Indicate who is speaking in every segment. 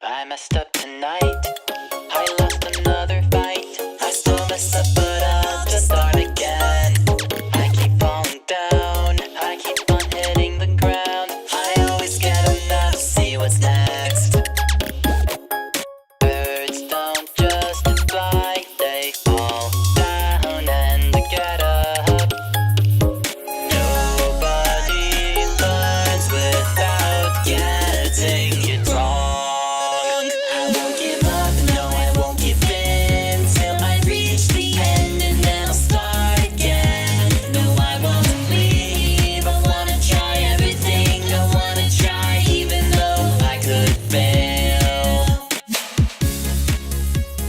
Speaker 1: I messed up tonight. I lost another fight. I still mess up, but I'll just start again. I keep falling down. I keep on hitting the ground. I always get enough to see what's next. Birds don't just fly, they fall down and get up. Nobody learns without getting it wrong. I won't give up, no I won't give in till I reach the end and then I'll start again. No I won't leave, I wanna try everything, I wanna try even though I could fail.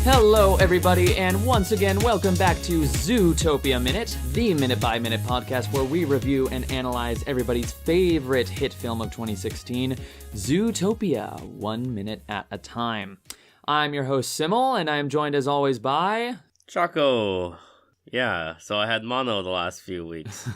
Speaker 2: Hello, everybody, and once again, welcome back to Zootopia Minute, the minute-by-minute podcast where we review and analyze everybody's favorite hit film of 2016, Zootopia, 1 minute at a time. I'm your host, Simul, and I'm joined as always by...
Speaker 3: Choco. Yeah, so I had mono the last few weeks.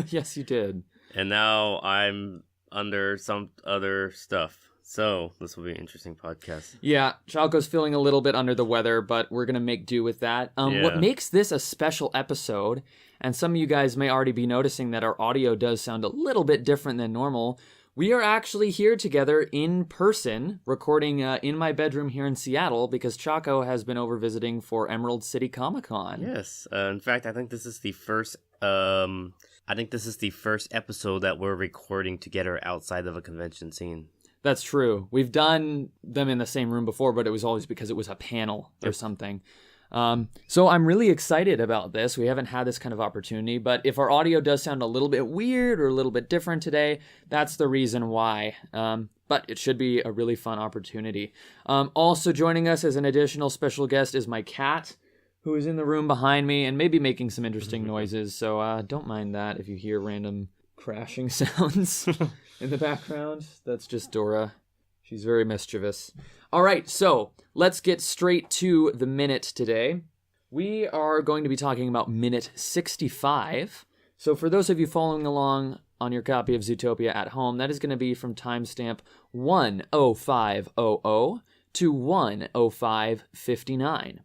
Speaker 2: Yes, you did.
Speaker 3: And now I'm under some other stuff. So this will be an interesting podcast.
Speaker 2: Yeah, Chalco's feeling a little bit under the weather, but we're going to make do with that. What makes this a special episode, and some of you guys may already be noticing that our audio does sound a little bit different than normal, we are actually here together in person, recording in my bedroom here in Seattle, because Choco has been over visiting for Emerald City Comic Con.
Speaker 3: Yes. In fact, I think this is the first... episode that we're recording together outside of a convention scene.
Speaker 2: That's true. We've done them in the same room before, but it was always because it was a panel or something. So I'm really excited about this. We haven't had this kind of opportunity, but if our audio does sound a little bit weird or a little bit different today, that's the reason why. But it should be a really fun opportunity. Also joining us as an additional special guest is my cat, who is in the room behind me and maybe making some interesting noises. So don't mind that if you hear random crashing sounds in the background. That's just Dora. She's very mischievous. All right, so let's get straight to the minute today. We are going to be talking about minute 65. So for those of you following along on your copy of Zootopia at home, that is going to be from timestamp 1:05:00 to 1:05:59.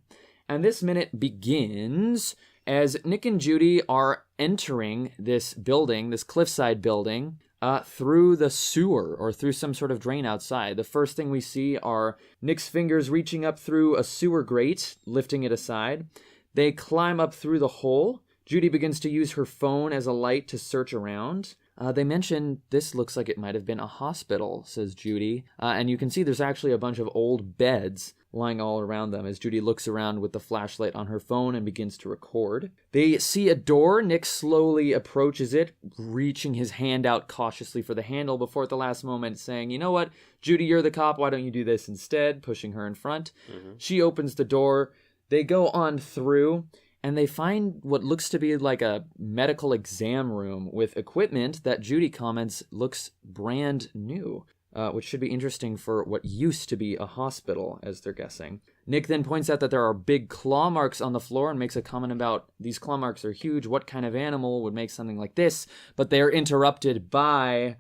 Speaker 2: And this minute begins as Nick and Judy are entering this building, this Cliffside building, through the sewer or through some sort of drain outside. The first thing we see are Nick's fingers reaching up through a sewer grate, lifting it aside. They climb up through the hole. Judy begins to use her phone as a light to search around. They mention this looks like it might have been a hospital, says Judy. And you can see there's actually a bunch of old beds lying all around them as Judy looks around with the flashlight on her phone and begins to record. They see a door. Nick slowly approaches it, reaching his hand out cautiously for the handle before at the last moment saying, you know what, Judy, you're the cop, why don't you do this instead? Pushing her in front. She opens the door. They go on through, and they find what looks to be like a medical exam room with equipment that Judy comments looks brand new. Which should be interesting for what used to be a hospital, as they're guessing. Nick then points out that there are big claw marks on the floor and makes a comment about these claw marks are huge. What kind of animal would make something like this? But they are interrupted by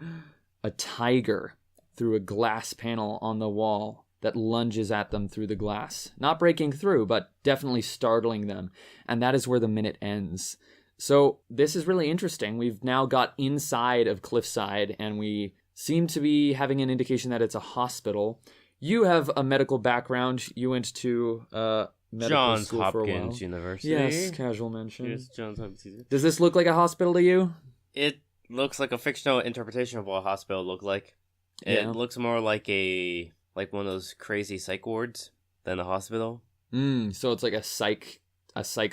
Speaker 2: a tiger through a glass panel on the wall that lunges at them through the glass. Not breaking through, but definitely startling them. And that is where the minute ends. So this is really interesting. We've now got inside of Cliffside, and we seem to be having an indication that it's a hospital. You have a medical background. You went to medical
Speaker 3: Johns
Speaker 2: school
Speaker 3: Hopkins
Speaker 2: for a while.
Speaker 3: University.
Speaker 2: Yes, casual mention.
Speaker 3: Yes, Johns Hopkins.
Speaker 2: Does this look like a hospital to you?
Speaker 3: It looks like a fictional interpretation of what a hospital looked like. It looks more like one of those crazy psych wards than a hospital.
Speaker 2: So it's like a psych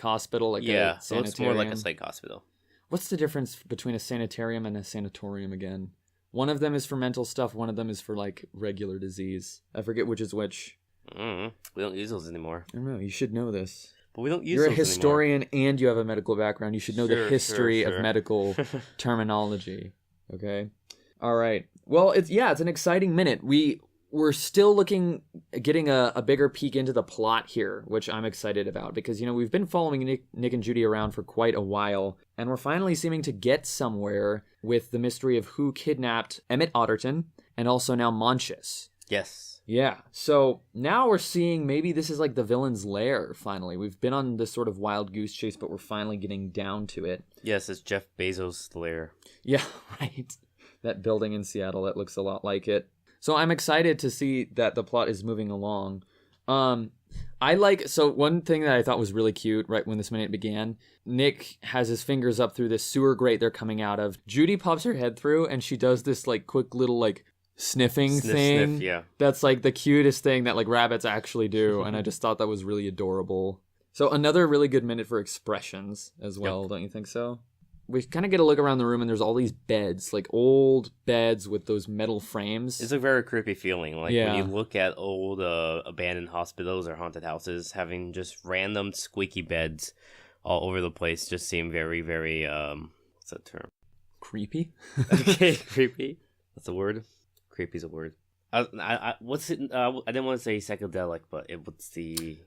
Speaker 2: hospital, like a
Speaker 3: it
Speaker 2: sanitarium.
Speaker 3: looks more like a psych hospital.
Speaker 2: What's the difference between a sanitarium and a sanatorium again? One of them is for mental stuff, one of them is for, like, regular disease. I forget which is which.
Speaker 3: We don't use those anymore.
Speaker 2: I don't know, you should know this.
Speaker 3: But we don't use
Speaker 2: You're
Speaker 3: those
Speaker 2: a historian
Speaker 3: anymore.
Speaker 2: And you have a medical background. You should know the history of medical terminology. Okay? All right. Well, it's an exciting minute. We're still getting a bigger peek into the plot here, which I'm excited about because, we've been following Nick and Judy around for quite a while, and we're finally seeming to get somewhere with the mystery of who kidnapped Emmett Otterton and also now Monchess.
Speaker 3: Yes.
Speaker 2: Yeah. So now we're seeing maybe this is like the villain's lair, finally. We've been on this sort of wild goose chase, but we're finally getting down to it.
Speaker 3: Yes, it's Jeff Bezos' lair.
Speaker 2: Yeah, right. That building in Seattle that looks a lot like it. So I'm excited to see that the plot is moving along. So one thing that I thought was really cute right when this minute began, Nick has his fingers up through this sewer grate they're coming out of. Judy pops her head through and she does this like quick little like sniffing thing.
Speaker 3: Sniff, yeah.
Speaker 2: That's like the cutest thing that like rabbits actually do. And I just thought that was really adorable. So another really good minute for expressions as well, Don't you think so? We kind of get a look around the room and there's all these beds, like old beds with those metal frames.
Speaker 3: It's a very creepy feeling. Like when you look at old abandoned hospitals or haunted houses, having just random squeaky beds all over the place just seem very, very, what's that term?
Speaker 2: Creepy?
Speaker 3: Okay, creepy. That's a word. Creepy's a word. What's it? I didn't want to say psychedelic, but what's the...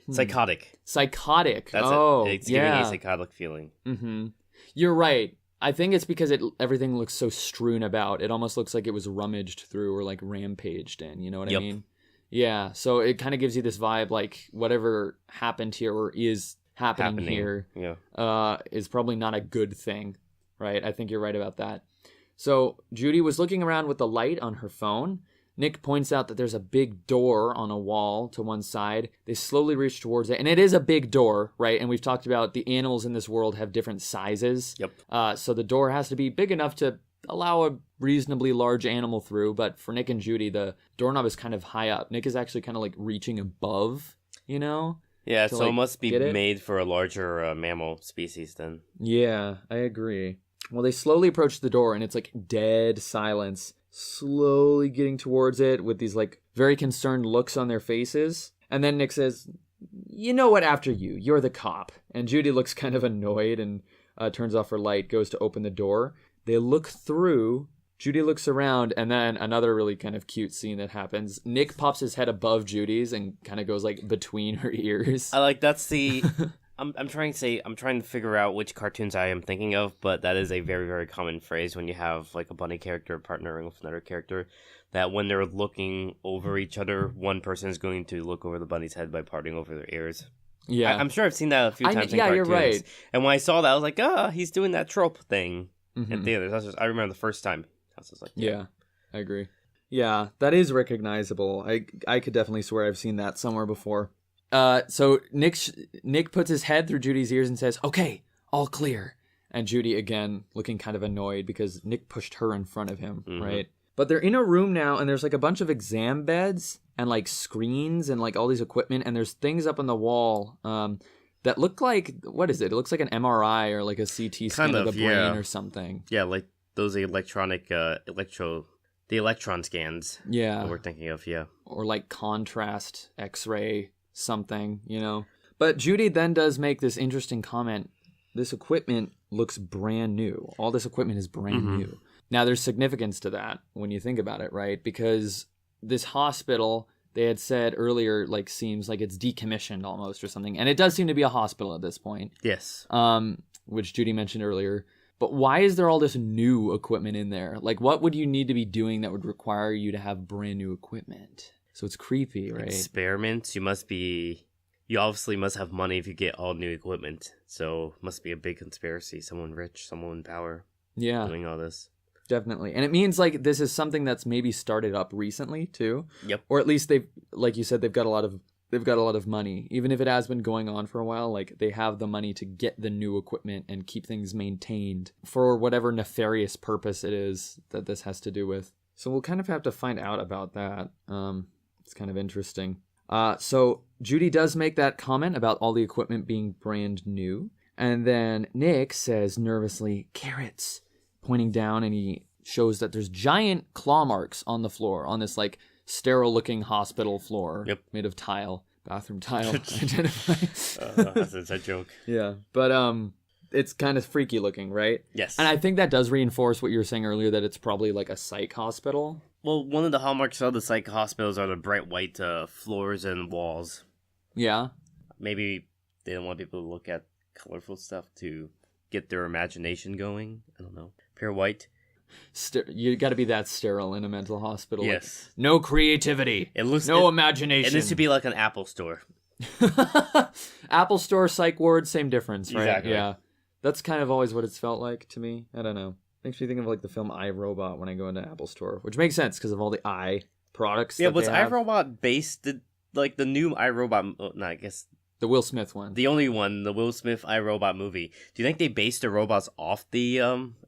Speaker 3: Psychotic.
Speaker 2: Psychotic.
Speaker 3: That's
Speaker 2: it.
Speaker 3: It's giving a psychotic feeling.
Speaker 2: Mm-hmm. You're right. I think it's because everything looks so strewn about. It almost looks like it was rummaged through or like rampaged in. You know what I mean? Yeah. So it kind of gives you this vibe like whatever happened here or is happening here is probably not a good thing. Right? I think you're right about that. So Judy was looking around with the light on her phone. Nick points out that there's a big door on a wall to one side. They slowly reach towards it, and it is a big door, right? And we've talked about the animals in this world have different sizes.
Speaker 3: Yep.
Speaker 2: So the door has to be big enough to allow a reasonably large animal through, but for Nick and Judy, the doorknob is kind of high up. Nick is actually kind of like reaching above, you know?
Speaker 3: Yeah, so
Speaker 2: like,
Speaker 3: it must be made for a larger mammal species then.
Speaker 2: Yeah, I agree. Well, they slowly approach the door, and it's like dead silence. Slowly getting towards it with these like very concerned looks on their faces. And then Nick says, "You know what, after you, you're the cop." And Judy looks kind of annoyed and turns off her light, goes to open the door. They look through. Judy looks around, and then another really kind of cute scene that happens. Nick pops his head above Judy's and kind of goes like between her ears.
Speaker 3: I like that's the I'm trying to figure out which cartoons I am thinking of, but that is a very, very common phrase when you have like a bunny character partnering with another character, that when they're looking over each other, one person is going to look over the bunny's head by parting over their ears.
Speaker 2: Yeah.
Speaker 3: I'm sure I've seen that a few times in cartoons.
Speaker 2: You're right.
Speaker 3: And when I saw that, I was like, he's doing that trope thing in theaters. I remember the first time. I was just like,
Speaker 2: yeah, I agree. Yeah, that is recognizable. I could definitely swear I've seen that somewhere before. So Nick puts his head through Judy's ears and says, "Okay, all clear." And Judy, again, looking kind of annoyed because Nick pushed her in front of him, right? But they're in a room now, and there's like a bunch of exam beds and like screens and like all these equipment, and there's things up on the wall that look like, what is it? It looks like an MRI or like a CT scan of the brain or something.
Speaker 3: Yeah, like those electronic the electron scans.
Speaker 2: Yeah.
Speaker 3: That we're thinking of, yeah.
Speaker 2: Or like contrast X-ray something, you know. But Judy then does make this interesting comment. This equipment looks brand new. All this equipment is brand new. Now, there's significance to that when you think about it, right? Because this hospital, they had said earlier, like, seems like it's decommissioned almost or something. And it does seem to be a hospital at this point.
Speaker 3: Yes.
Speaker 2: Which Judy mentioned earlier. But why is there all this new equipment in there? Like, what would you need to be doing that would require you to have brand new equipment? So it's creepy, right?
Speaker 3: Experiments. You obviously must have money if you get all new equipment. So it must be a big conspiracy. Someone rich, someone in power.
Speaker 2: Yeah.
Speaker 3: Doing all this.
Speaker 2: Definitely. And it means like this is something that's maybe started up recently too.
Speaker 3: Yep.
Speaker 2: Or at least they've, like you said, they've got a lot of money. Even if it has been going on for a while, like they have the money to get the new equipment and keep things maintained for whatever nefarious purpose it is that this has to do with. So we'll kind of have to find out about that. It's kind of interesting. So Judy does make that comment about all the equipment being brand new. And then Nick says nervously, "Carrots," pointing down, and he shows that there's giant claw marks on the floor on this like sterile looking hospital floor made of tile, bathroom tile.
Speaker 3: That's a joke.
Speaker 2: Yeah. But it's kind of freaky looking, right?
Speaker 3: Yes.
Speaker 2: And I think that does reinforce what you were saying earlier, that it's probably like a psych hospital.
Speaker 3: Well, one of the hallmarks of the psych hospitals are the bright white floors and walls.
Speaker 2: Yeah.
Speaker 3: Maybe they don't want people to look at colorful stuff to get their imagination going. I don't know. Pure white.
Speaker 2: You got to be that sterile in a mental hospital.
Speaker 3: Yes.
Speaker 2: Like, no creativity. No imagination.
Speaker 3: It needs to be like an Apple store.
Speaker 2: Apple Store, psych ward, same difference, right?
Speaker 3: Exactly.
Speaker 2: Yeah. That's kind of always what it's felt like to me. I don't know. Makes me think of like the film iRobot when I go into Apple Store, which makes sense because of all the i products.
Speaker 3: Yeah,
Speaker 2: that
Speaker 3: was
Speaker 2: they have.
Speaker 3: iRobot based the new iRobot? No, I guess
Speaker 2: The Will Smith one.
Speaker 3: the only one, the Will Smith iRobot movie. Do you think they based the robots off the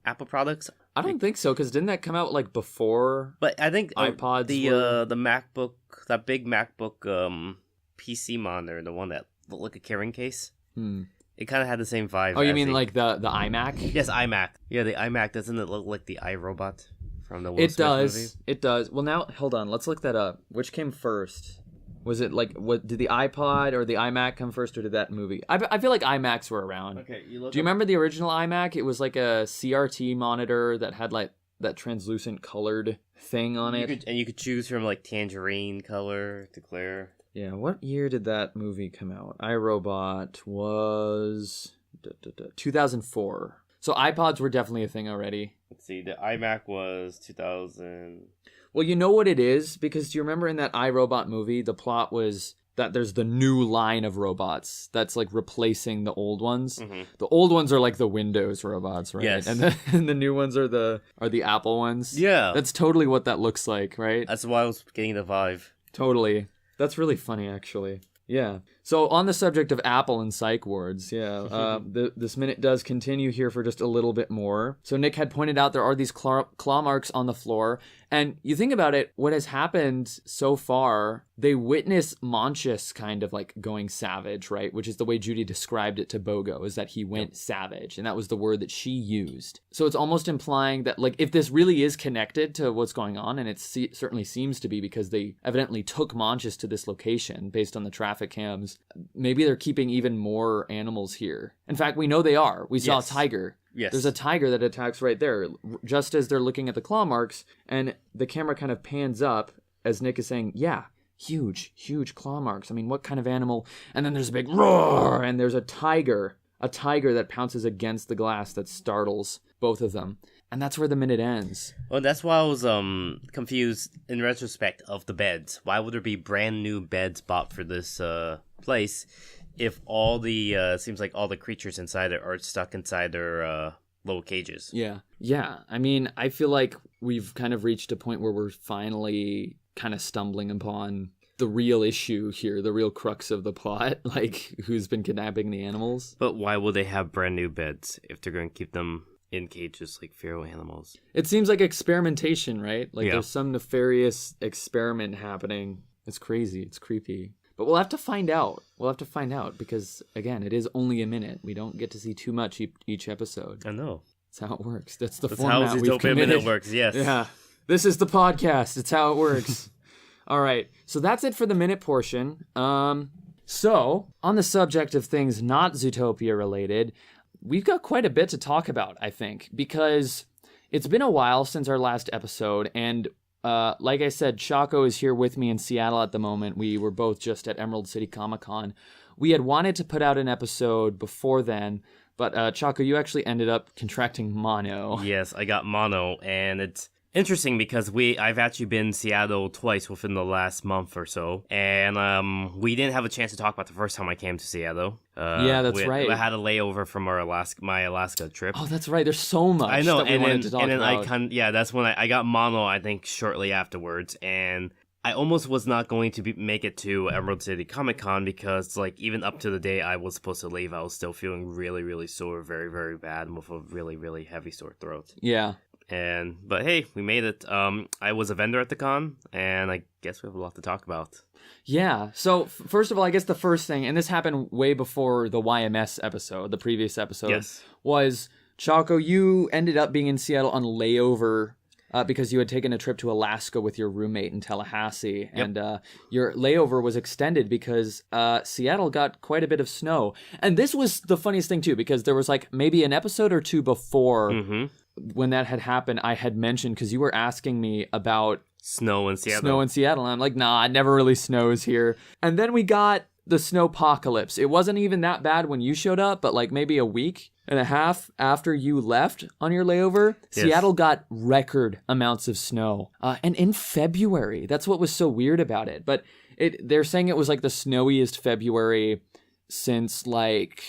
Speaker 3: Apple products?
Speaker 2: I don't think so, because didn't that come out like before?
Speaker 3: But I think
Speaker 2: iPods
Speaker 3: the MacBook, that big MacBook PC monitor, the one that looked like a carrying case. It kind of had the same vibe.
Speaker 2: Oh, you mean like the iMac?
Speaker 3: Yes, iMac. Yeah, the iMac. Doesn't it look like the iRobot from the Will Smith movie?
Speaker 2: It does. Well, now hold on. Let's look that up. Which came first? Was it like what? Did the iPod or the iMac come first, or did that movie? I feel like iMacs were around.
Speaker 3: Okay,
Speaker 2: Do you remember the original iMac? It was like a CRT monitor that had like that translucent colored thing on it.
Speaker 3: You could choose from like tangerine color to clear.
Speaker 2: Yeah, what year did that movie come out? iRobot was 2004. So iPods were definitely a thing already.
Speaker 3: Let's see, the iMac was 2000.
Speaker 2: Well, you know what it is? Because do you remember in that iRobot movie, the plot was that there's the new line of robots that's like replacing the old ones.
Speaker 3: Mm-hmm.
Speaker 2: The old ones are like the Windows robots, right?
Speaker 3: Yes.
Speaker 2: And the new ones are the Apple ones.
Speaker 3: Yeah.
Speaker 2: That's totally what that looks like, right?
Speaker 3: That's why I was getting the vibe.
Speaker 2: Totally. That's really funny, actually. Yeah. So on the subject of Apple and psych wards, this minute does continue here for just a little bit more. So Nick had pointed out there are these claw marks on the floor. And you think about it, what has happened so far, they witness Monchus kind of like going savage, right? Which is the way Judy described it to Bogo, is that he went savage. And that was the word that she used. So it's almost implying that like if this really is connected to what's going on, and it certainly seems to be because they evidently took Monchus to this location based on the traffic cams, maybe they're keeping even more animals here. In fact, we know they are. We saw a tiger.
Speaker 3: Yes.
Speaker 2: There's a tiger that attacks right there, just as they're looking at the claw marks, and the camera kind of pans up as Nick is saying, yeah, huge, huge claw marks. I mean, what kind of animal? And then there's a big roar, and there's a tiger that pounces against the glass that startles both of them. And that's where the minute ends.
Speaker 3: Well, that's why I was confused in retrospect of the beds. Why would there be brand new beds bought for this place if all the seems like all the creatures inside it are stuck inside their little cages?
Speaker 2: Yeah. I mean, I feel like we've kind of reached a point where we're finally kind of stumbling upon the real issue here, the real crux of the plot, like who's been kidnapping the animals.
Speaker 3: But why would they have brand new beds if they're going to keep them in cages like feral animals?
Speaker 2: It seems like experimentation, right? Like
Speaker 3: Yeah.
Speaker 2: there's some nefarious experiment happening. It's crazy. It's creepy. But we'll have to find out. Because, again, it is only a minute. We don't get to see too much each episode.
Speaker 3: I know.
Speaker 2: That's how it works. That's the
Speaker 3: That's
Speaker 2: format
Speaker 3: how
Speaker 2: we've
Speaker 3: Zootopia
Speaker 2: committed.
Speaker 3: Minute works, yes.
Speaker 2: Yeah. This is the podcast. It's how it works. All right. So that's it for the minute portion. So, on the subject of things not Zootopia related, we've got quite a bit to talk about, I think, because it's been a while since our last episode, and like I said, Choco is here with me in Seattle at the moment. We were both just at Emerald City Comic-Con. We had wanted to put out an episode before then, but Choco, you actually ended up contracting mono.
Speaker 3: Yes, I got mono, and it's interesting because I've actually been in Seattle twice within the last month or so, and we didn't have a chance to talk about the first time I came to Seattle.
Speaker 2: Yeah, that's right.
Speaker 3: I had a layover from my Alaska trip.
Speaker 2: Oh, that's right. There's so much
Speaker 3: I know,
Speaker 2: that we wanted to talk about.
Speaker 3: That's when I got mono, I think, shortly afterwards, and I almost was not going to make it to Emerald City Comic Con because, like, even up to the day I was supposed to leave, I was still feeling really, really sore, very, very bad, and with a really, really heavy sore throat.
Speaker 2: Yeah.
Speaker 3: But hey, we made it. I was a vendor at the con, and I guess we have a lot to talk about.
Speaker 2: Yeah. So first of all, I guess the first thing, and this happened way before the YMS episode, the previous episode,
Speaker 3: Yes.
Speaker 2: was Choco, you ended up being in Seattle on layover because you had taken a trip to Alaska with your roommate in Tallahassee.
Speaker 3: Yep.
Speaker 2: And your layover was extended because Seattle got quite a bit of snow. And this was the funniest thing, too, because there was like maybe an episode or two before when that had happened, I had mentioned, because you were asking me about
Speaker 3: Snow in Seattle.
Speaker 2: And I'm like, nah, it never really snows here. And then we got the Snowpocalypse. It wasn't even that bad when you showed up, but like maybe a week and a half after you left on your layover,
Speaker 3: Yes.
Speaker 2: Seattle got record amounts of snow. And in February, that's what was so weird about it. But they're saying it was like the snowiest February since like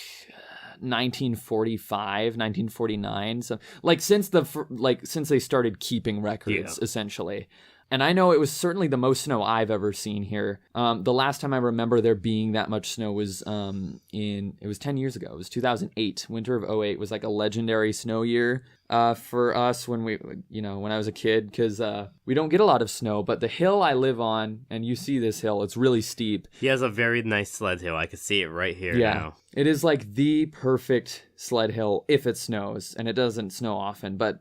Speaker 2: 1945, 1949. So like since they started keeping records, essentially. And I know it was certainly the most snow I've ever seen here. The last time I remember there being that much snow was it was 10 years ago. It was 2008. Winter of '08 was like a legendary snow year for us when I was a kid, because we don't get a lot of snow. But the hill I live on, and you see this hill, it's really steep.
Speaker 3: He has a very nice sled hill. I can see it right here now.
Speaker 2: It is like the perfect sled hill if it snows, and it doesn't snow often. But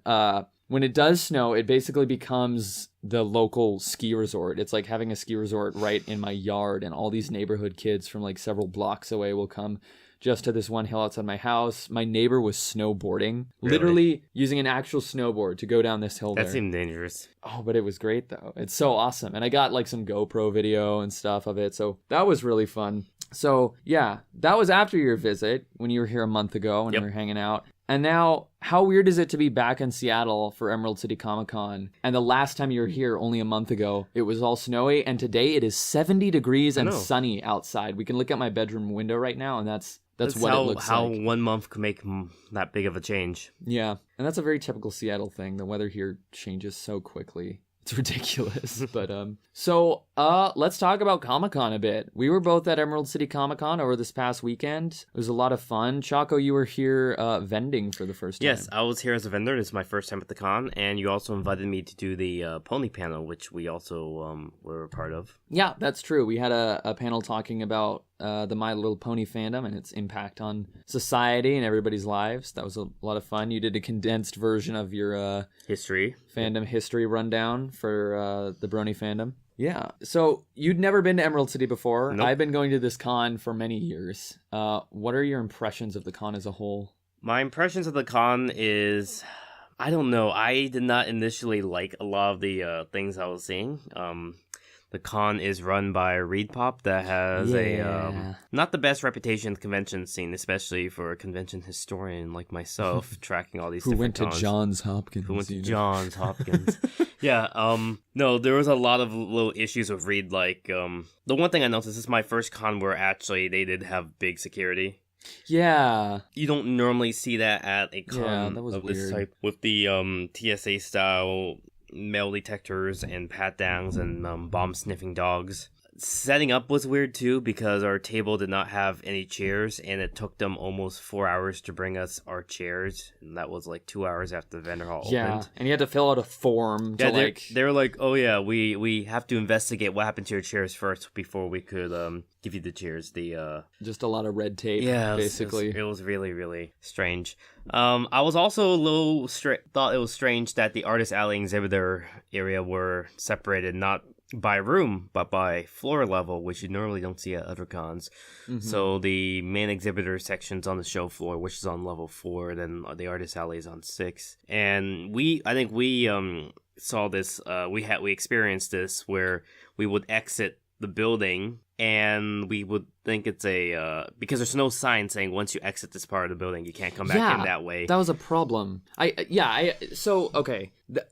Speaker 2: when it does snow, it basically becomes the local ski resort. It's like having a ski resort right in my yard, and all these neighborhood kids from like several blocks away will come just to this one hill outside my house. My neighbor was snowboarding, literally using an actual snowboard to go down this hill.
Speaker 3: That seemed dangerous.
Speaker 2: Oh, but it was great though. It's so awesome. And I got like some GoPro video and stuff of it. So that was really fun. So yeah, that was after your visit when you were here a month ago when we were hanging out. And now, how weird is it to be back in Seattle for Emerald City Comic Con? And the last time you were here, only a month ago, it was all snowy. And today it is 70 degrees and sunny outside. We can look at my bedroom window right now, and that's what it looks
Speaker 3: how
Speaker 2: like.
Speaker 3: 1 month can make that big of a change.
Speaker 2: Yeah, and that's a very typical Seattle thing. The weather here changes so quickly. It's ridiculous. But so let's talk about Comic-Con a bit. We were both at Emerald City Comic-Con over this past weekend. It was a lot of fun. Choco, you were here vending for the first time.
Speaker 3: Yes, I was here as a vendor. This is my first time at the con, and you also invited me to do the pony panel, which we also were a part of.
Speaker 2: Yeah, that's true. We had a panel talking about the My Little Pony fandom and its impact on society and everybody's lives. That was a lot of fun. You did a condensed version of your fandom history rundown for the Brony fandom. Yeah. So you'd never been to Emerald City before.
Speaker 3: Nope.
Speaker 2: I've been going to this con for many years. What are your impressions of the con as a whole?
Speaker 3: My impressions of the con is, I don't know. I did not initially like a lot of the things I was seeing. The con is run by ReedPop that has not the best reputation in the convention scene, especially for a convention historian like myself, tracking all these
Speaker 2: Who
Speaker 3: different
Speaker 2: went
Speaker 3: cons.
Speaker 2: to Johns Hopkins.
Speaker 3: No, there was a lot of little issues with Reed. Like, the one thing I noticed, this is my first con where actually they did have big security.
Speaker 2: Yeah.
Speaker 3: You don't normally see that at a con
Speaker 2: that was
Speaker 3: of
Speaker 2: weird.
Speaker 3: this type, with the TSA style metal detectors and pat downs and bomb sniffing dogs. Setting up was weird too, because our table did not have any chairs, and it took them almost 4 hours to bring us our chairs, and that was like 2 hours after the vendor hall opened.
Speaker 2: And you had to fill out a form to
Speaker 3: they were like, oh yeah, we have to investigate what happened to your chairs first before we could give you the chairs.
Speaker 2: Just a lot of red tape, basically.
Speaker 3: It was really, really strange. I was also a little thought it was strange that the Artist Alley exhibitor area were separated not by room, but by floor level, which you normally don't see at other cons. Mm-hmm. So the main exhibitor section's on the show floor, which is on level 4, then the Artist Alley is on 6. And I think we saw this, we experienced this where we would exit the building and we would think it's because there's no sign saying once you exit this part of the building you can't come back in that way.
Speaker 2: That was a problem.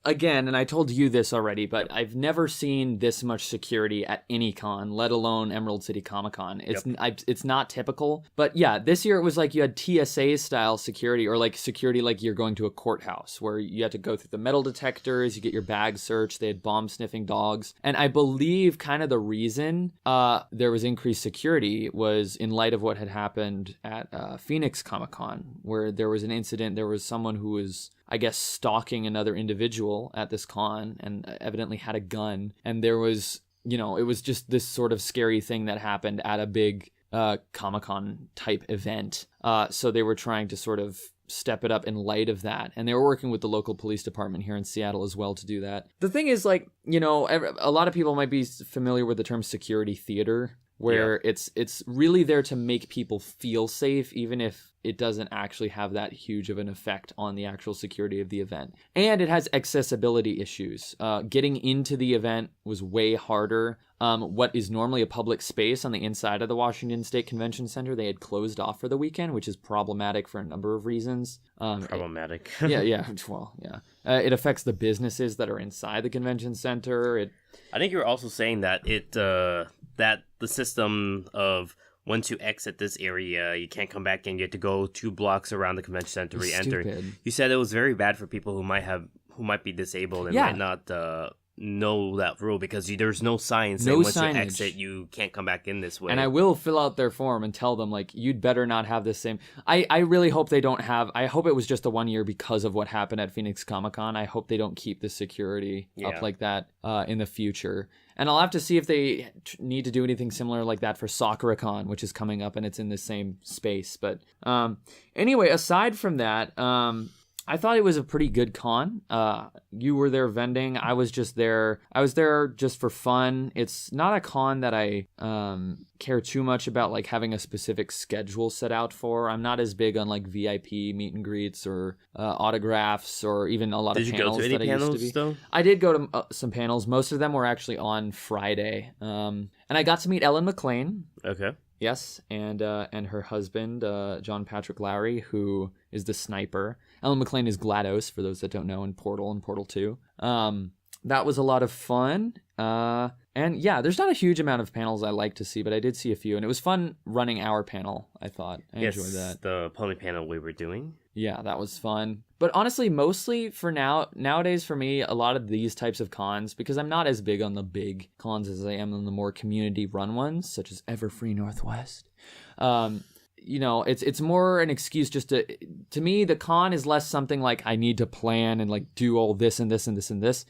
Speaker 2: Again, and I told you this already, but I've never seen this much security at any con, let alone Emerald City Comic Con. It's not typical, but yeah, this year it was like you had TSA style security, or like security like you're going to a courthouse where you had to go through the metal detectors, you get your bag searched, they had bomb sniffing dogs, and I believe kind of the reason there was increased security was in light of what had happened at Phoenix Comic Con, where there was an incident. There was someone who was, I guess, stalking another individual at this con and evidently had a gun. And there was, it was just this sort of scary thing that happened at a big Comic-Con type event. So they were trying to sort of step it up in light of that. And they were working with the local police department here in Seattle as well to do that. The thing is, like, a lot of people might be familiar with the term security theater. where it's really there to make people feel safe, even if it doesn't actually have that huge of an effect on the actual security of the event. And it has accessibility issues. Getting into the event was way harder. What is normally a public space on the inside of the Washington State Convention Center, they had closed off for the weekend, which is problematic for a number of reasons.
Speaker 3: Problematic.
Speaker 2: Yeah. Well, yeah. It affects the businesses that are inside the convention center.
Speaker 3: I think you were also saying that that the system of once you exit this area, you can't come back in. You have to go 2 blocks around the convention center to re-enter.
Speaker 2: Stupid.
Speaker 3: You said it was very bad for people who might be disabled and might not know that rule because there's no sign saying once you exit, you can't come back in this way.
Speaker 2: And I will fill out their form and tell them, like, you'd better not have this same... I really hope they don't have... I hope it was just a 1 year because of what happened at Phoenix Comic-Con. I hope they don't keep the security up like that in the future. And I'll have to see if they need to do anything similar like that for SakuraCon, which is coming up and it's in the same space. But anyway, aside from that, I thought it was a pretty good con. You were there vending. I was just there. I was there just for fun. It's not a con that I care too much about, like having a specific schedule set out for. I'm not as big on like VIP meet and greets or autographs or even a lot of panels that I used to be. Though? I did go to some panels. Most of them were actually on Friday. And I got to meet Ellen McLean.
Speaker 3: Okay.
Speaker 2: Yes, and her husband, John Patrick Lowry, who is the sniper. Ellen McLean is GLaDOS, for those that don't know, in Portal and Portal 2. That was a lot of fun. And yeah, there's not a huge amount of panels I like to see, but I did see a few. And it was fun running our panel, I thought. I enjoyed that.
Speaker 3: The pony panel we were doing.
Speaker 2: Yeah, that was fun. But honestly, mostly for nowadays for me, a lot of these types of cons, because I'm not as big on the big cons as I am on the more community-run ones, such as Everfree Northwest. It's more an excuse just to me, the con is less something like I need to plan and like do all this and this and this and this.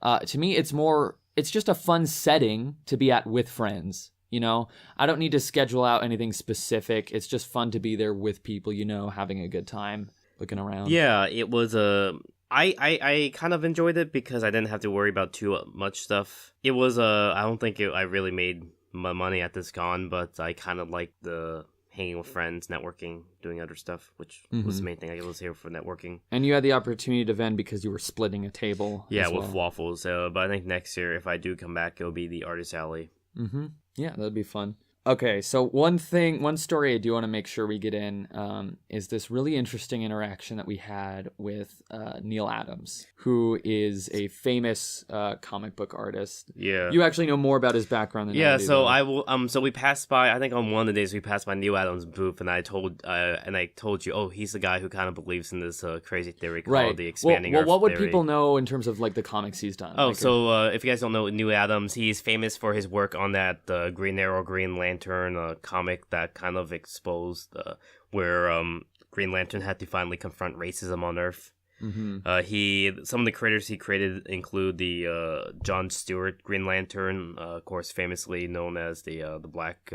Speaker 2: To me, it's just a fun setting to be at with friends. I don't need to schedule out anything specific. It's just fun to be there with people, having a good time, looking around.
Speaker 3: Yeah, it was I kind of enjoyed it because I didn't have to worry about too much stuff. It was I don't think I really made my money at this con, but I kind of liked the hanging with friends, networking, doing other stuff, which was the main thing. I was here for networking. And
Speaker 2: you had the opportunity to vend because you were splitting a table.
Speaker 3: Yeah, with waffles. But I think next year, if I do come back, it'll be the Artist Alley.
Speaker 2: Mm-hmm. Yeah, that'd be fun. Okay, so one story I do want to make sure we get in is this really interesting interaction that we had with Neal Adams, who is a famous comic book artist.
Speaker 3: Yeah.
Speaker 2: You actually know more about his background than I do.
Speaker 3: So I will. So we passed by. I think on one of the days we passed by Neal Adams' booth, and I told you, oh, he's the guy who kind of believes in this crazy theory called the expanding Earth
Speaker 2: what would
Speaker 3: theory.
Speaker 2: People know in terms of like the comics he's done?
Speaker 3: Oh, if you guys don't know Neal Adams, he's famous for his work on that Green Arrow, Green Lantern comic that kind of exposed where Green Lantern had to finally confront racism on Earth. Mm-hmm. Some of the creators he created include the John Stewart Green Lantern, of course, famously known as the Black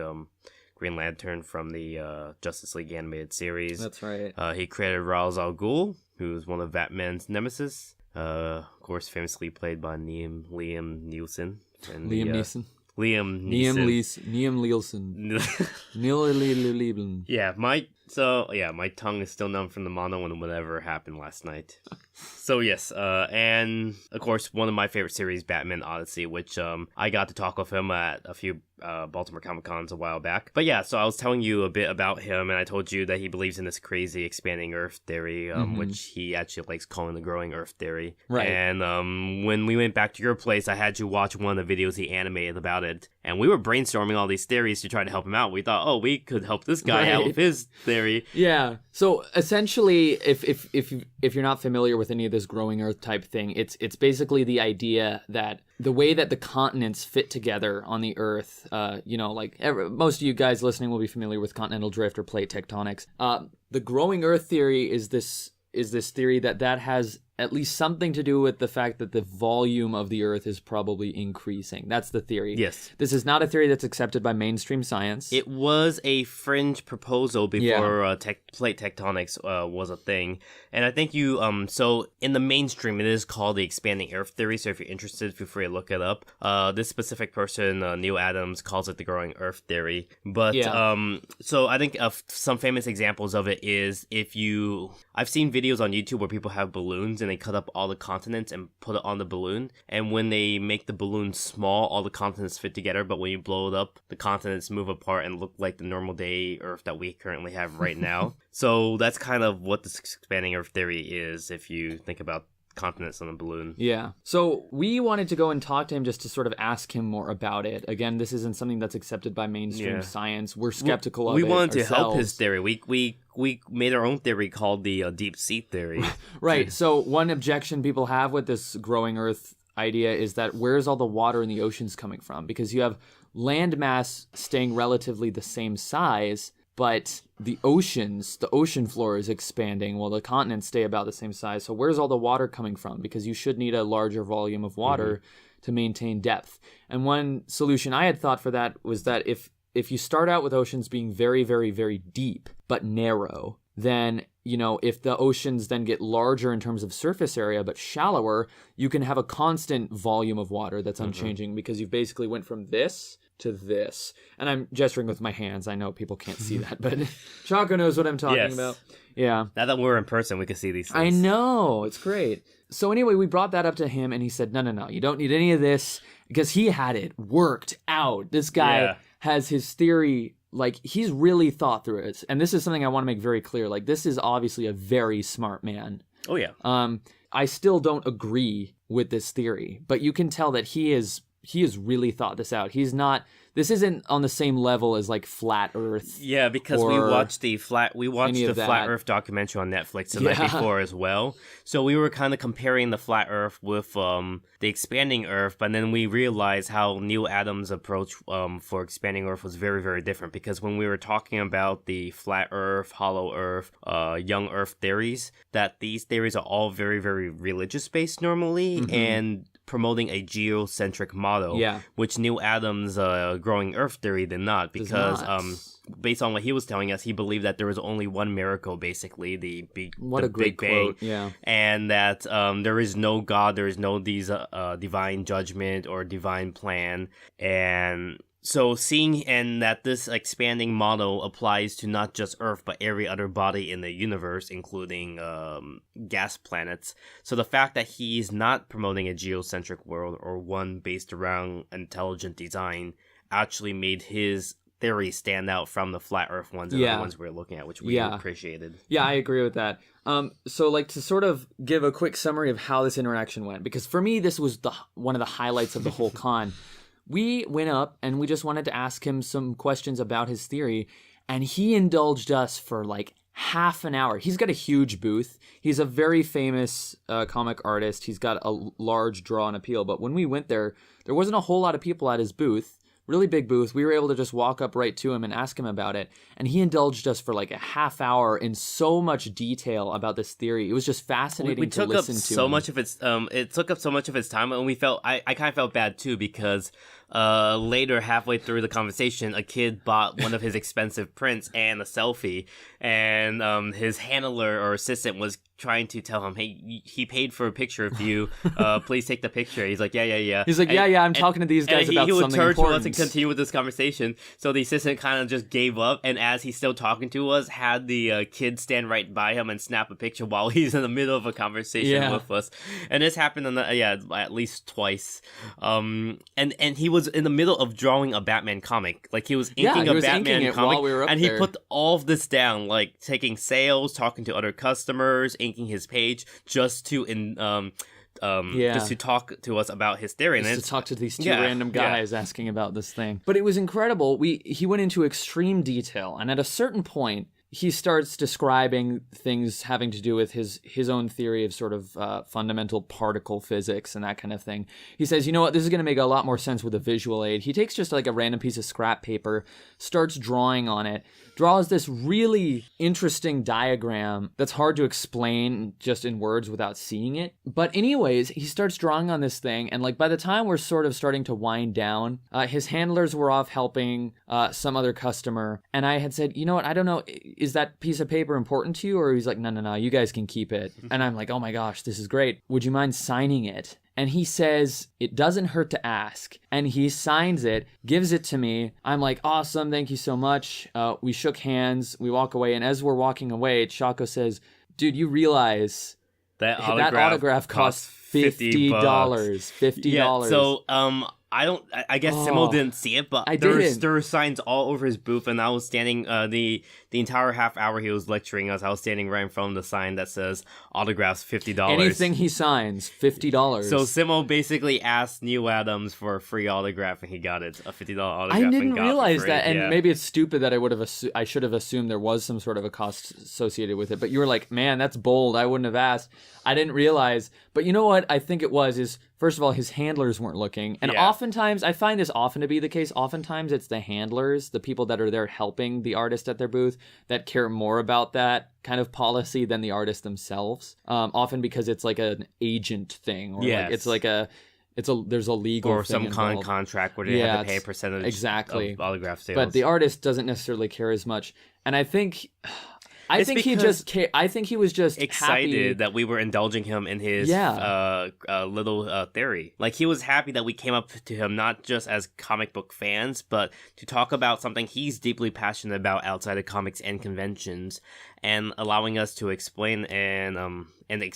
Speaker 3: Green Lantern from the Justice League animated series.
Speaker 2: That's right.
Speaker 3: He created Ra's al Ghul, who's one of Batman's nemesis. Of course, famously played by Liam Neeson.
Speaker 2: Liam Neeson.
Speaker 3: Yeah, my tongue is still numb from the mono and whatever happened last night. So yes, and of course one of my favorite series, Batman Odyssey, which I got to talk with him at a few Baltimore Comic Cons a while back. But yeah, so I was telling you a bit about him, and I told you that he believes in this crazy expanding Earth theory, which he actually likes calling the growing Earth theory.
Speaker 2: Right.
Speaker 3: And when we went back to your place, I had you watch one of the videos he animated about it, and we were brainstorming all these theories to try to help him out. We thought, oh, we could help this guy out with his theory.
Speaker 2: Yeah. So essentially, if you're not familiar with any of this growing Earth type thing, it's basically the idea that the way that the continents fit together on the Earth, most of you guys listening will be familiar with continental drift or plate tectonics. The growing Earth theory is this theory that has at least something to do with the fact that the volume of the Earth is probably increasing. That's the theory.
Speaker 3: Yes.
Speaker 2: This is not a theory that's accepted by mainstream science.
Speaker 3: It was a fringe proposal before plate tectonics was a thing. And I think so in the mainstream, it is called the expanding Earth theory. So if you're interested, feel free to look it up. This specific person, Neal Adams, calls it the growing Earth theory. But so I think some famous examples of it is I've seen videos on YouTube where people have balloons and they cut up all the continents and put it on the balloon. And when they make the balloon small, all the continents fit together. But when you blow it up, the continents move apart and look like the normal day Earth that we currently have right now. So that's kind of what this expanding Earth theory is, if you think about continents on a balloon.
Speaker 2: Yeah. So we wanted to go and talk to him just to sort of ask him more about it. Again, this isn't something that's accepted by mainstream science. We're skeptical of it.
Speaker 3: We wanted to help
Speaker 2: ourselves.
Speaker 3: his theory. We made our own theory called the deep sea theory.
Speaker 2: Right. So one objection people have with this growing Earth idea is that where's all the water in the oceans coming from? Because you have land mass staying relatively the same size, but the ocean floor is expanding while the continents stay about the same size. So where's all the water coming from? Because you should need a larger volume of water to maintain depth. And one solution I had thought for that was that if you start out with oceans being very, very, very deep but narrow, then, if the oceans then get larger in terms of surface area but shallower, you can have a constant volume of water that's unchanging because you've basically went from this to this. And I'm gesturing with my hands. I know people can't see that, but Choco knows what I'm talking about. Yeah.
Speaker 3: Now that we're in person, we can see these things.
Speaker 2: I know. It's great. So anyway, we brought that up to him and he said, no, you don't need any of this, because he had it worked out. This guy has his theory, like, he's really thought through it. And this is something I want to make very clear. Like, this is obviously a very smart man.
Speaker 3: Oh, yeah.
Speaker 2: I still don't agree with this theory, but you can tell that he has really thought this out. This isn't on the same level as like Flat Earth.
Speaker 3: Yeah, because we watched the Flat Earth documentary on Netflix the night before as well. So we were kind of comparing the Flat Earth with the expanding Earth, but then we realized how Neal Adams' approach for expanding Earth was very, very different. Because when we were talking about the Flat Earth, Hollow Earth, Young Earth theories, that these theories are all very, very religious based normally, and promoting a geocentric model, which Neal Adams' growing Earth theory did not, because based on what he was telling us, he believed that there was only one miracle, basically, the Big Bang, and that there is no God, there is no divine judgment or divine plan, and so and that this expanding model applies to not just Earth, but every other body in the universe, including gas planets. So the fact that he's not promoting a geocentric world or one based around intelligent design actually made his theory stand out from the flat Earth ones and the ones we were looking at, which we appreciated.
Speaker 2: Yeah, I agree with that. So, like, to sort of give a quick summary of how this interaction went, because for me, this was one of the highlights of the whole con. We went up and we just wanted to ask him some questions about his theory, and he indulged us for like half an hour. He's got a huge booth. He's a very famous comic artist. He's got a large draw and appeal, but when we went there wasn't a whole lot of people at his booth. Really big booth. We were able to just walk up right to him and ask him about it. And he indulged us for like a half hour in so much detail about this theory. It was just fascinating to listen to.
Speaker 3: It took up so much of his time, and I kind of felt bad too, because later, halfway through the conversation, a kid bought one of his expensive prints and a selfie, and his handler or assistant was trying to tell him, hey, he paid for a picture of you, please take the picture. He's like, yeah.
Speaker 2: He's like, I'm talking to these guys about something important.
Speaker 3: He would turn to us and continue with this conversation, so the assistant kind of just gave up, and as he's still talking to us, had the kid stand right by him and snap a picture while he's in the middle of a conversation with us. And this happened at least twice. And he was in the middle of drawing a Batman comic. Like, he was inking a Batman comic, and he put all of this down, like taking sales, talking to other customers, inking his page, just to talk to us about his theory.
Speaker 2: Just to talk to these two random guys asking about this thing. But it was incredible. He went into extreme detail, and at a certain point, he starts describing things having to do with his own theory of sort of fundamental particle physics and that kind of thing. He says, you know what, this is going to make a lot more sense with a visual aid. He takes just like a random piece of scrap paper, starts drawing on it, draws this really interesting diagram that's hard to explain just in words without seeing it. But anyways, he starts drawing on this thing, and like by the time we're sort of starting to wind down, his handlers were off helping some other customer, and I had said, you know what, I don't know, is that piece of paper important to you? Or he's like, no, you guys can keep it. And I'm like, oh my gosh, this is great. Would you mind signing it? And he says, it doesn't hurt to ask. And he signs it, gives it to me. I'm like, awesome, thank you so much. We shook hands, we walk away. And as we're walking away, Choco says, dude, you realize that autograph costs $50. $50.
Speaker 3: Yeah, so, I guess Simul didn't see it, but there were signs all over his booth, and I was standing, the entire half hour he was lecturing us, I was standing right in front of the sign that says autographs $50.
Speaker 2: Anything he signs, $50.
Speaker 3: So Simul basically asked Neal Adams for a free autograph, and he got it, a $50 autograph.
Speaker 2: I didn't realize that, and maybe it's stupid that I should have assumed there was some sort of a cost associated with it, but you were like, man, that's bold, I wouldn't have asked. I didn't realize, but you know what I think it was is, first of all, his handlers weren't looking. And oftentimes, I find this often to be the case, oftentimes it's the handlers, the people that are there helping the artist at their booth, that care more about that kind of policy than the artist themselves. Often because it's like an agent thing, or like it's like there's a legal
Speaker 3: or
Speaker 2: thing
Speaker 3: some kind
Speaker 2: involved.
Speaker 3: of contract where they have to pay a percentage of autograph sales.
Speaker 2: But the artist doesn't necessarily care as much. And I think he was just
Speaker 3: excited
Speaker 2: happy
Speaker 3: that we were indulging him in his little theory. Like, he was happy that we came up to him not just as comic book fans, but to talk about something he's deeply passionate about outside of comics and conventions, and allowing us to explain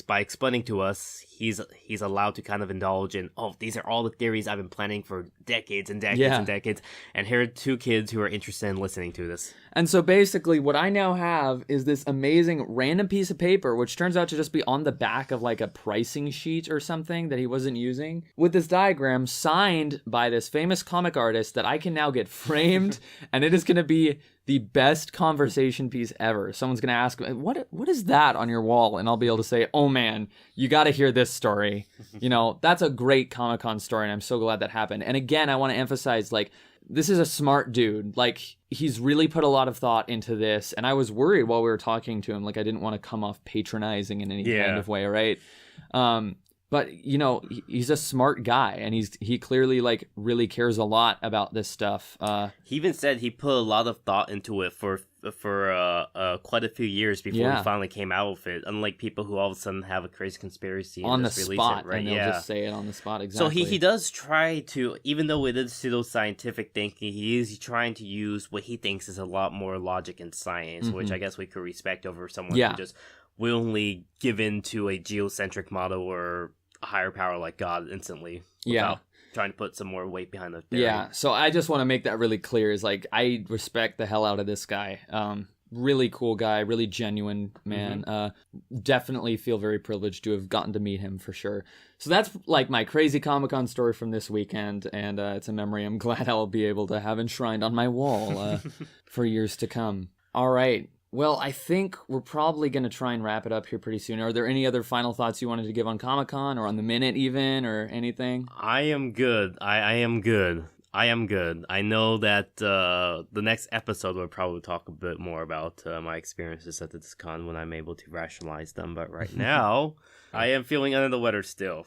Speaker 3: by explaining to us, he's allowed to kind of indulge in, these are all the theories I've been planning for decades and decades and decades, and here are two kids who are interested in listening to this.
Speaker 2: And so basically what I now have is this amazing random piece of paper, which turns out to just be on the back of like a pricing sheet or something that he wasn't using, with this diagram signed by this famous comic artist that I can now get framed, and it is going to be the best conversation piece ever. Someone's going to ask, what is that on your wall? And I'll be able to say, oh man, you got to hear this story. You know, that's a great Comic-Con story, and I'm so glad that happened. And again, I want to emphasize, like, this is a smart dude. Like, he's really put a lot of thought into this, and I was worried while we were talking to him, like, I didn't want to come off patronizing in any kind of way, right? But, you know, he's a smart guy, and he clearly, like, really cares a lot about this stuff.
Speaker 3: He even said he put a lot of thought into it for quite a few years before he finally came out with it, unlike people who all of a sudden have a crazy conspiracy
Speaker 2: on
Speaker 3: and
Speaker 2: the
Speaker 3: just release
Speaker 2: spot,
Speaker 3: it, right?
Speaker 2: And they'll just say it on the spot, exactly.
Speaker 3: So he does try to, even though it is pseudo-scientific thinking, he's trying to use what he thinks is a lot more logic and science, which I guess we could respect over someone who just willingly give in to a geocentric model or a higher power like God instantly without trying to put some more weight behind the theory.
Speaker 2: Yeah, so I just want to make that really clear, is like, I respect the hell out of this guy. Really cool guy, really genuine man. Definitely feel very privileged to have gotten to meet him for sure. So that's like my crazy Comic-Con story from this weekend, and it's a memory I'm glad I'll be able to have enshrined on my wall for years to come. All right. Well, I think we're probably going to try and wrap it up here pretty soon. Are there any other final thoughts you wanted to give on Comic-Con or on the Minute even, or anything?
Speaker 3: I am good. I am good. I know that the next episode will probably talk a bit more about my experiences at this con when I'm able to rationalize them. But right now, I am feeling under the weather still.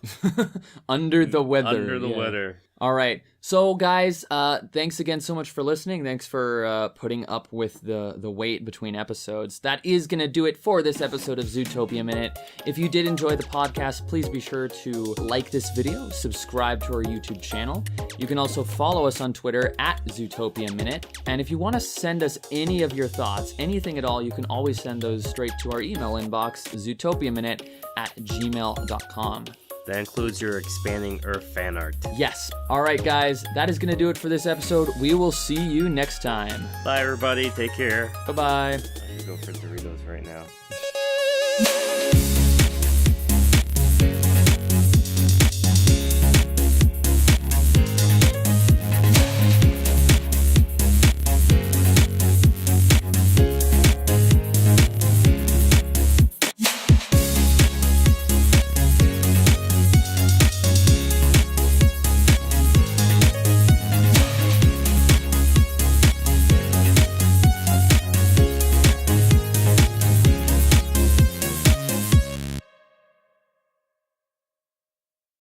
Speaker 2: Under the weather.
Speaker 3: Under the weather.
Speaker 2: All right. So, guys, thanks again so much for listening. Thanks for putting up with the wait between episodes. That is going to do it for this episode of Zootopia Minute. If you did enjoy the podcast, please be sure to like this video, subscribe to our YouTube channel. You can also follow us on Twitter at Zootopia Minute. And if you want to send us any of your thoughts, anything at all, you can always send those straight to our email inbox, zootopiaminute@gmail.com.
Speaker 3: That includes your expanding Earth fan art.
Speaker 2: Yes. All right, guys. That is going to do it for this episode. We will see you next time.
Speaker 3: Bye, everybody. Take care.
Speaker 2: Bye-bye.
Speaker 3: I should go for Doritos right now.